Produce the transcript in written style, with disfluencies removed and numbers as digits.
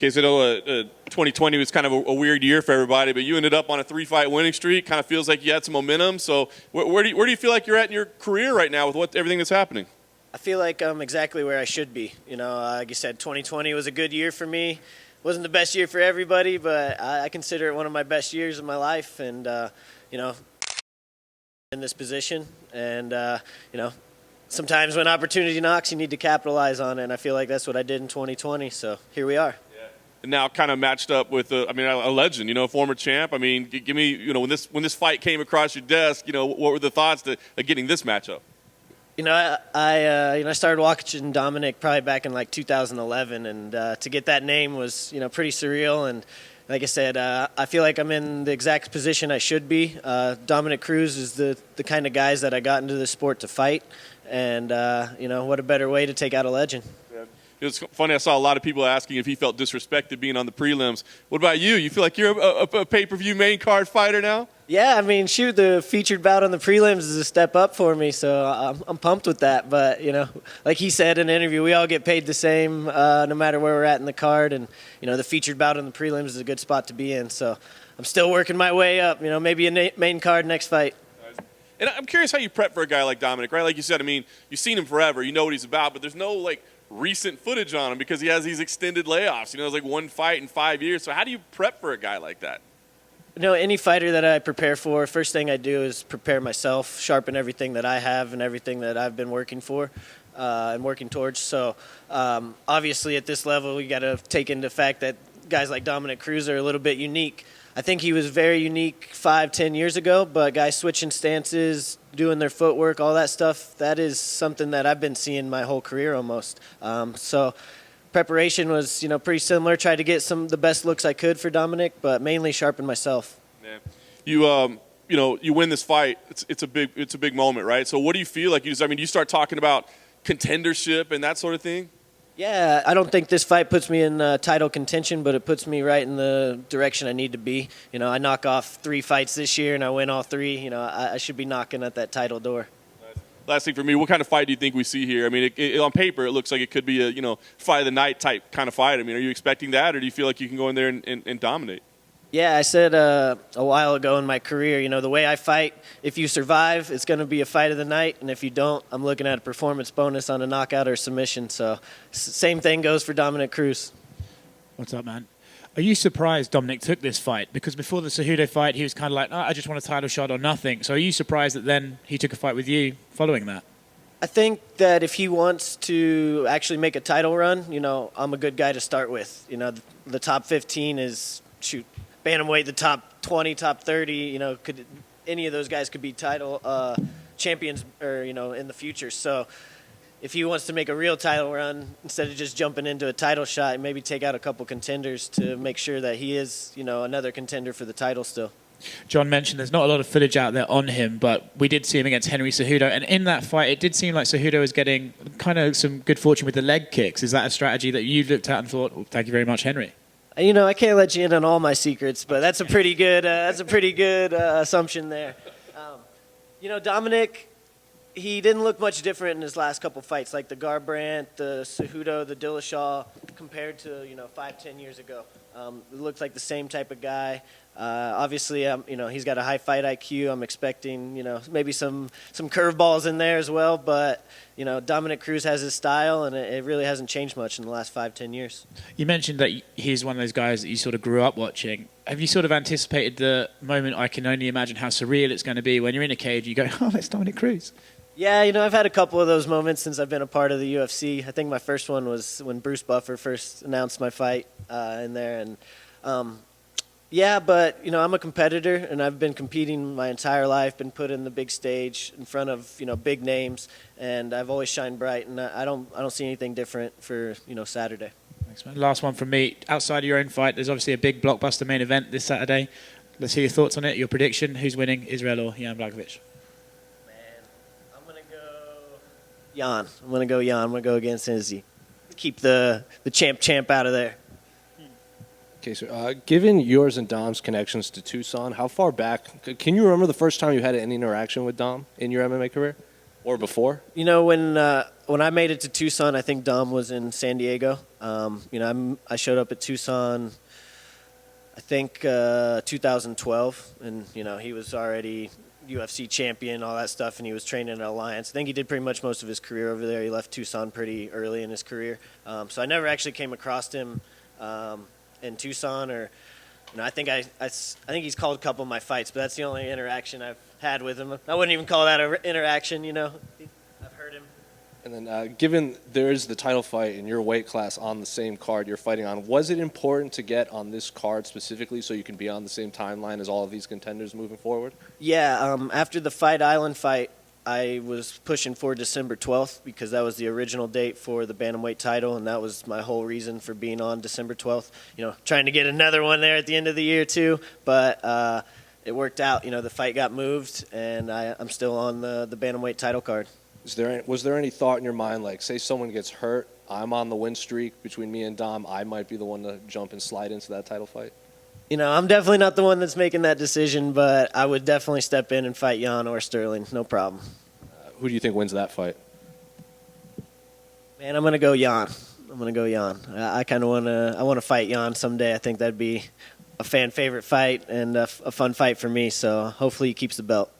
Casey, I know 2020 was kind of a weird year for everybody, but you ended up on a 3-fight winning streak. Kind of feels like you had some momentum. So where do you feel like you're at in your career right now with everything that's happening? I feel like I'm exactly where I should be. You know, like you said, 2020 was a good year for me. Wasn't the best year for everybody, but I consider it one of my best years of my life. And, you know, in this position. And, you know, sometimes when opportunity knocks, you need to capitalize on it. And I feel like that's what I did in 2020. So here we are. And now kind of matched up with, a legend, you know, a former champ. I mean, give me, you know, when this fight came across your desk, you know, what were the thoughts of getting this matchup? You know, I started watching Dominick probably back in like 2011, and to get that name was, you know, pretty surreal. And like I said, I feel like I'm in the exact position I should be. Dominick Cruz is the kind of guys that I got into the sport to fight, and you know, what a better way to take out a legend. It was funny, I saw a lot of people asking if he felt disrespected being on the prelims. What about you? You feel like you're a pay-per-view main card fighter now? Yeah, I mean, shoot, the featured bout on the prelims is a step up for me, so I'm pumped with that. But, you know, like he said in an interview, we all get paid the same no matter where we're at in the card. And, you know, the featured bout on the prelims is a good spot to be in. So I'm still working my way up, you know, maybe a main card next fight. And I'm curious how you prep for a guy like Dominick, right? Like you said, I mean, you've seen him forever. You know what he's about, but there's no, like, recent footage on him because he has these extended layoffs. You know, it's like one fight in 5 years. So how do you prep for a guy like that? You know, any fighter that I prepare for, first thing I do is prepare myself, sharpen everything that I have and everything that I've been working for and working towards. So obviously at this level, we got to take into fact that guys like Dominick Cruz are a little bit unique. I think he was very unique 5-10 years ago, but guys switching stances, doing their footwork, all that stuff, that is something that I've been seeing my whole career almost. So preparation was, you know, pretty similar. Tried to get the best looks I could for Dominick, but mainly sharpen myself. Yeah. You know, you win this fight. It's a big moment, right? So what do you feel like? Do you start talking about contendership and that sort of thing? Yeah, I don't think this fight puts me in title contention, but it puts me right in the direction I need to be. You know, I knock off 3 fights this year, and I win all 3. You know, I should be knocking at that title door. Last thing for me, what kind of fight do you think we see here? I mean, on paper, it looks like it could be a fight of the night type kind of fight. I mean, are you expecting that, or do you feel like you can go in there and dominate? Yeah, I said a while ago in my career, you know, the way I fight, if you survive, it's going to be a fight of the night, and if you don't, I'm looking at a performance bonus on a knockout or submission. So same thing goes for Dominick Cruz. What's up, man? Are you surprised Dominick took this fight? Because before the Cejudo fight, he was kind of like, I just want a title shot or nothing. So are you surprised that then he took a fight with you following that? I think that if he wants to actually make a title run, you know, I'm a good guy to start with. You know, the top 15 is, bantamweight, the top 20, top 30, you know, any of those guys could be title champions or, you know, in the future. So if he wants to make a real title run, instead of just jumping into a title shot, maybe take out a couple contenders to make sure that he is, you know, another contender for the title still. John mentioned there's not a lot of footage out there on him, but we did see him against Henry Cejudo. And in that fight, it did seem like Cejudo was getting kind of some good fortune with the leg kicks. Is that a strategy that you looked at and thought, well, thank you very much, Henry? You know, I can't let you in on all my secrets, but that's a pretty good assumption there. You know, Dominick, he didn't look much different in his last couple fights, like the Garbrandt, the Cejudo, the Dillashaw, compared to, you know, 5-10 years ago. It looked like the same type of guy. Obviously, you know, he's got a high fight IQ. I'm expecting, you know, maybe some curveballs in there as well. But, you know, Dominick Cruz has his style, and it really hasn't changed much in the last 5-10 years. You mentioned that he's one of those guys that you sort of grew up watching. Have you sort of anticipated the moment? I can only imagine how surreal it's going to be when you're in a cage. You go, oh, that's Dominick Cruz. Yeah, you know, I've had a couple of those moments since I've been a part of the UFC. I think my first one was when Bruce Buffer first announced my fight in there. And, yeah, but, you know, I'm a competitor, and I've been competing my entire life, been put in the big stage in front of, you know, big names, and I've always shined bright, and I don't see anything different for, you know, Saturday. Thanks, man. Last one from me. Outside of your own fight, there's obviously a big blockbuster main event this Saturday. Let's hear your thoughts on it, your prediction. Who's winning, Israel or Jan Blachowicz? I'm going to go Jan. I'm going to go against Izzy. Keep the champ out of there. Okay, so given yours and Dom's connections to Tucson, how far back can you remember the first time you had any interaction with Dom in your MMA career? Or before? You know, when I made it to Tucson, I think Dom was in San Diego. You know, I showed up at Tucson, I think 2012, and you know he was already UFC champion, all that stuff, and he was training at Alliance. I think he did pretty much most of his career over there. He left Tucson pretty early in his career, so I never actually came across him in Tucson, or you know, I think he's called a couple of my fights, but that's the only interaction I've had with him. I wouldn't even call that an interaction, you know. I've heard him. And then given there is the title fight in your weight class on the same card you're fighting on, was it important to get on this card specifically so you can be on the same timeline as all of these contenders moving forward? Yeah, after the Fight Island fight, I was pushing for December 12th because that was the original date for the bantamweight title, and that was my whole reason for being on December 12th. You know, trying to get another one there at the end of the year too, but it worked out. You know, the fight got moved, and I'm still on the bantamweight title card. Was there any thought in your mind, like, say someone gets hurt, I'm on the win streak between me and Dom, I might be the one to jump and slide into that title fight? You know, I'm definitely not the one that's making that decision, but I would definitely step in and fight Yan or Sterling, no problem. Who do you think wins that fight? Man, I'm gonna go Yan. I kind of want to fight Yan someday. I think that'd be a fan favorite fight and a fun fight for me. So hopefully he keeps the belt.